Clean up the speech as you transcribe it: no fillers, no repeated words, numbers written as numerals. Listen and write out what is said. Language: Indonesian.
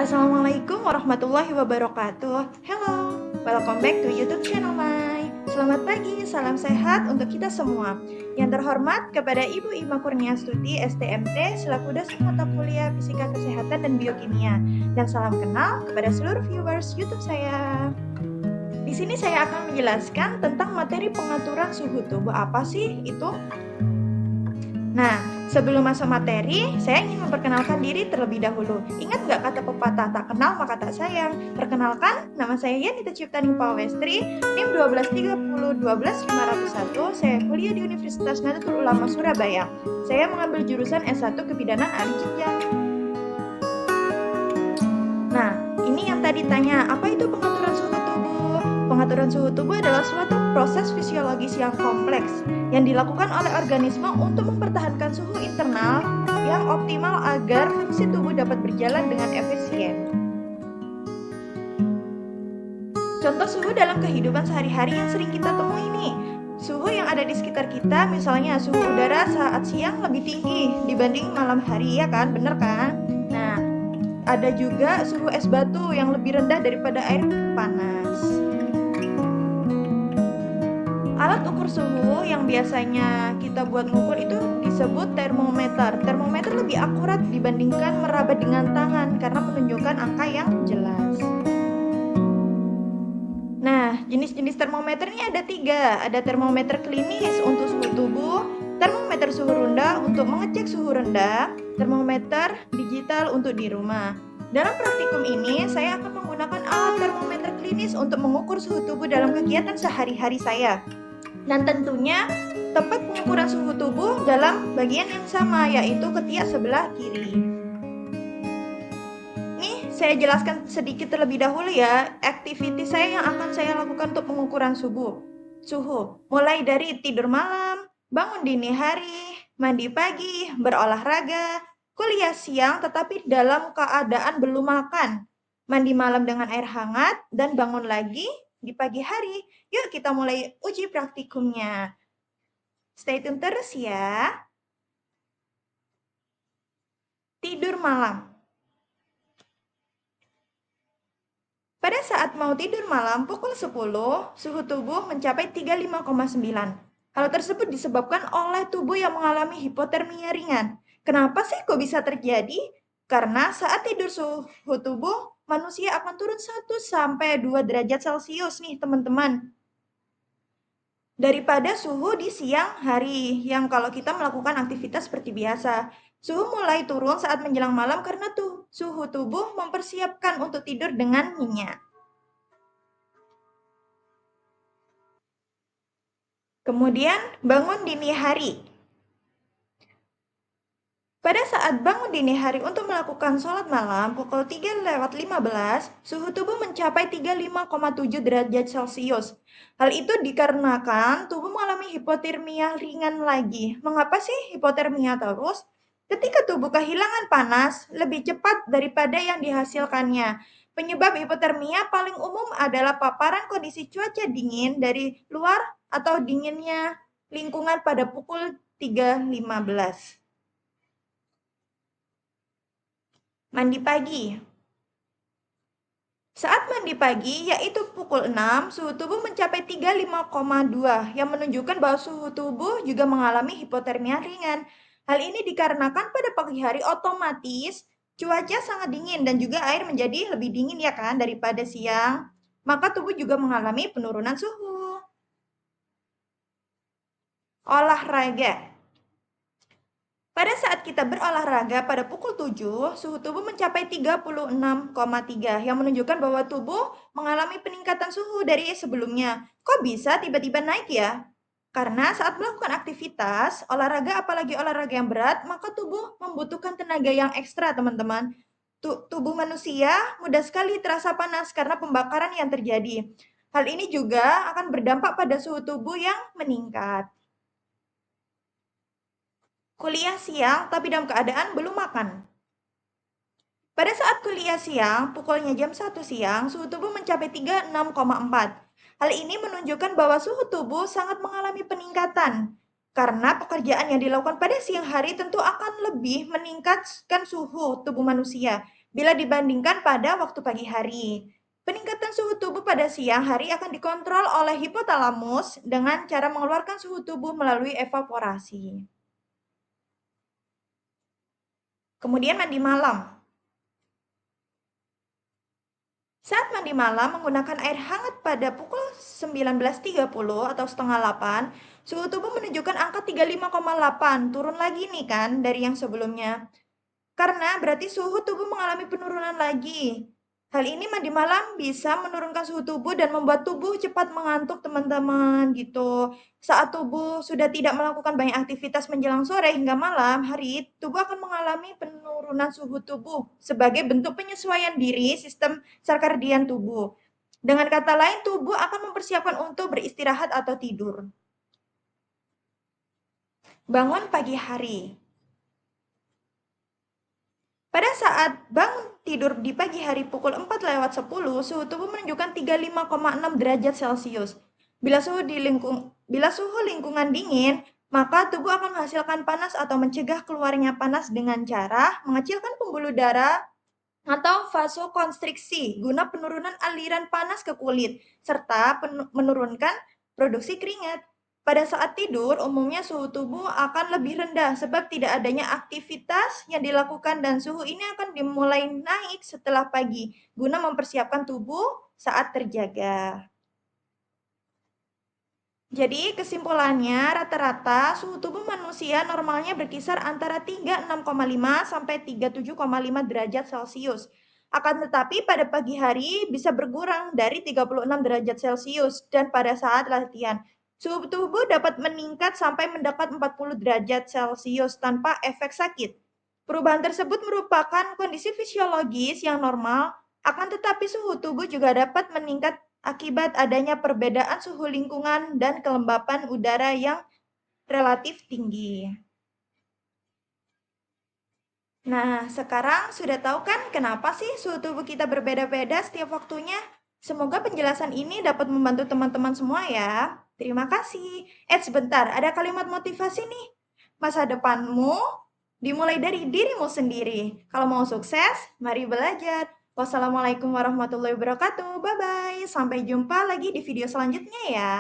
Assalamualaikum warahmatullahi wabarakatuh. Hello, welcome back to YouTube channel Mai. Selamat pagi, salam sehat untuk kita semua. Yang terhormat kepada Ibu Ima Kurniastuti STMT selaku dosen mata kuliah Fisika Kesehatan dan Biokimia. Dan salam kenal kepada seluruh viewers YouTube saya. Di sini saya akan menjelaskan tentang materi pengaturan suhu tubuh. Apa sih itu? Nah, sebelum masuk materi, saya ingin memperkenalkan diri terlebih dahulu. Ingat nggak kata pepatah, tak kenal maka tak sayang? Perkenalkan, nama saya Yanita Ciptaning Pawestri, NIM 123012501, saya kuliah di Universitas Nahdlatul Ulama Surabaya. Saya mengambil jurusan S1 Kebidanan Ali Jogja. Nah, ini yang tadi tanya, apa itu pengaturan suhu tubuh? Pengaturan suhu tubuh adalah suatu proses fisiologis yang kompleks yang dilakukan oleh organisme untuk mempertahankan suhu internal yang optimal agar fungsi tubuh dapat berjalan dengan efisien. Contoh suhu dalam kehidupan sehari-hari yang sering kita temui nih. Suhu yang ada di sekitar kita, misalnya suhu udara saat siang lebih tinggi dibanding malam hari, ya kan? Bener kan? Nah, ada juga suhu es batu yang lebih rendah daripada air panas. Alat ukur suhu yang biasanya kita buat ngukur itu disebut termometer. Termometer lebih akurat dibandingkan meraba dengan tangan karena menunjukkan angka yang jelas. Nah, jenis-jenis termometer ini ada 3. Ada termometer klinis untuk suhu tubuh, termometer suhu rendah untuk mengecek suhu rendah, termometer digital untuk di rumah. Dalam praktikum ini, saya akan menggunakan alat termometer klinis untuk mengukur suhu tubuh dalam kegiatan sehari-hari saya. Dan tentunya tepat pengukuran suhu tubuh dalam bagian yang sama, yaitu ketiak sebelah kiri. Nih, saya jelaskan sedikit terlebih dahulu ya, aktiviti saya yang akan saya lakukan untuk pengukuran suhu. Mulai dari tidur malam, bangun dini hari, mandi pagi, berolahraga, kuliah siang tetapi dalam keadaan belum makan, mandi malam dengan air hangat, dan bangun lagi di pagi hari. Yuk kita mulai uji praktikumnya. Stay tune terus ya. Tidur malam. Pada saat mau tidur malam pukul 10, suhu tubuh mencapai 35,9. Hal tersebut disebabkan oleh tubuh yang mengalami hipotermia ringan. Kenapa sih kok bisa terjadi? Karena saat tidur suhu tubuh manusia akan turun 1-2 derajat Celcius nih teman-teman. Daripada suhu di siang hari yang kalau kita melakukan aktivitas seperti biasa. Suhu mulai turun saat menjelang malam karena suhu tubuh mempersiapkan untuk tidur dengan nyenyak. Kemudian bangun dini hari. Pada saat bangun dini hari untuk melakukan sholat malam pukul 3:15, suhu tubuh mencapai 35,7 derajat Celcius. Hal itu dikarenakan tubuh mengalami hipotermia ringan lagi. Mengapa sih hipotermia terus? Ketika tubuh kehilangan panas lebih cepat daripada yang dihasilkannya. Penyebab hipotermia paling umum adalah paparan kondisi cuaca dingin dari luar atau dinginnya lingkungan pada pukul 3:15. Mandi pagi. Saat mandi pagi, yaitu pukul 6, suhu tubuh mencapai 35,2 yang menunjukkan bahwa suhu tubuh juga mengalami hipotermia ringan. Hal ini dikarenakan pada pagi hari otomatis cuaca sangat dingin dan juga air menjadi lebih dingin ya kan daripada siang. Maka tubuh juga mengalami penurunan suhu. Olahraga. Pada saat kita berolahraga pada pukul 7, suhu tubuh mencapai 36,3 yang menunjukkan bahwa tubuh mengalami peningkatan suhu dari sebelumnya. Kok bisa tiba-tiba naik ya? Karena saat melakukan aktivitas, olahraga apalagi olahraga yang berat, maka tubuh membutuhkan tenaga yang ekstra, teman-teman. Tubuh manusia mudah sekali terasa panas karena pembakaran yang terjadi. Hal ini juga akan berdampak pada suhu tubuh yang meningkat. Kuliah siang tapi dalam keadaan belum makan. Pada saat kuliah siang, pukulnya jam 1 siang, suhu tubuh mencapai 36,4. Hal ini menunjukkan bahwa suhu tubuh sangat mengalami peningkatan. Karena pekerjaan yang dilakukan pada siang hari tentu akan lebih meningkatkan suhu tubuh manusia. bila dibandingkan pada waktu pagi hari. Peningkatan suhu tubuh pada siang hari akan dikontrol oleh hipotalamus dengan cara mengeluarkan suhu tubuh melalui evaporasi. Kemudian mandi malam. Saat mandi malam menggunakan air hangat pada pukul 19.30 atau setengah 8, suhu tubuh menunjukkan angka 35,8, turun lagi nih kan dari yang sebelumnya. Karena berarti suhu tubuh mengalami penurunan lagi. Hal ini mandi malam bisa menurunkan suhu tubuh dan membuat tubuh cepat mengantuk teman-teman gitu. Saat tubuh sudah tidak melakukan banyak aktivitas menjelang sore hingga malam hari, tubuh akan mengalami penurunan suhu tubuh sebagai bentuk penyesuaian diri sistem sirkadian tubuh. Dengan kata lain, tubuh akan mempersiapkan untuk beristirahat atau tidur. Bangun pagi hari. Pada saat bangun tidur di pagi hari pukul 4:10, suhu tubuh menunjukkan 35,6 derajat Celcius. Bila suhu lingkungan dingin, maka tubuh akan menghasilkan panas atau mencegah keluarnya panas dengan cara mengecilkan pembuluh darah atau vasokonstriksi guna penurunan aliran panas ke kulit serta menurunkan produksi keringat. Pada saat tidur, umumnya suhu tubuh akan lebih rendah sebab tidak adanya aktivitas yang dilakukan dan suhu ini akan dimulai naik setelah pagi guna mempersiapkan tubuh saat terjaga. Jadi kesimpulannya rata-rata suhu tubuh manusia normalnya berkisar antara 36,5 sampai 37,5 derajat Celcius. Akan tetapi pada pagi hari bisa berkurang dari 36 derajat Celcius dan pada saat latihan suhu tubuh dapat meningkat sampai mendapat 40 derajat Celcius tanpa efek sakit. Perubahan tersebut merupakan kondisi fisiologis yang normal, akan tetapi suhu tubuh juga dapat meningkat akibat adanya perbedaan suhu lingkungan dan kelembapan udara yang relatif tinggi. Nah, sekarang sudah tahu kan kenapa sih suhu tubuh kita berbeda-beda setiap waktunya? Semoga penjelasan ini dapat membantu teman-teman semua ya. Terima kasih. Sebentar, ada kalimat motivasi nih. Masa depanmu dimulai dari dirimu sendiri. Kalau mau sukses, mari belajar. Wassalamualaikum warahmatullahi wabarakatuh. Bye-bye. Sampai jumpa lagi di video selanjutnya ya.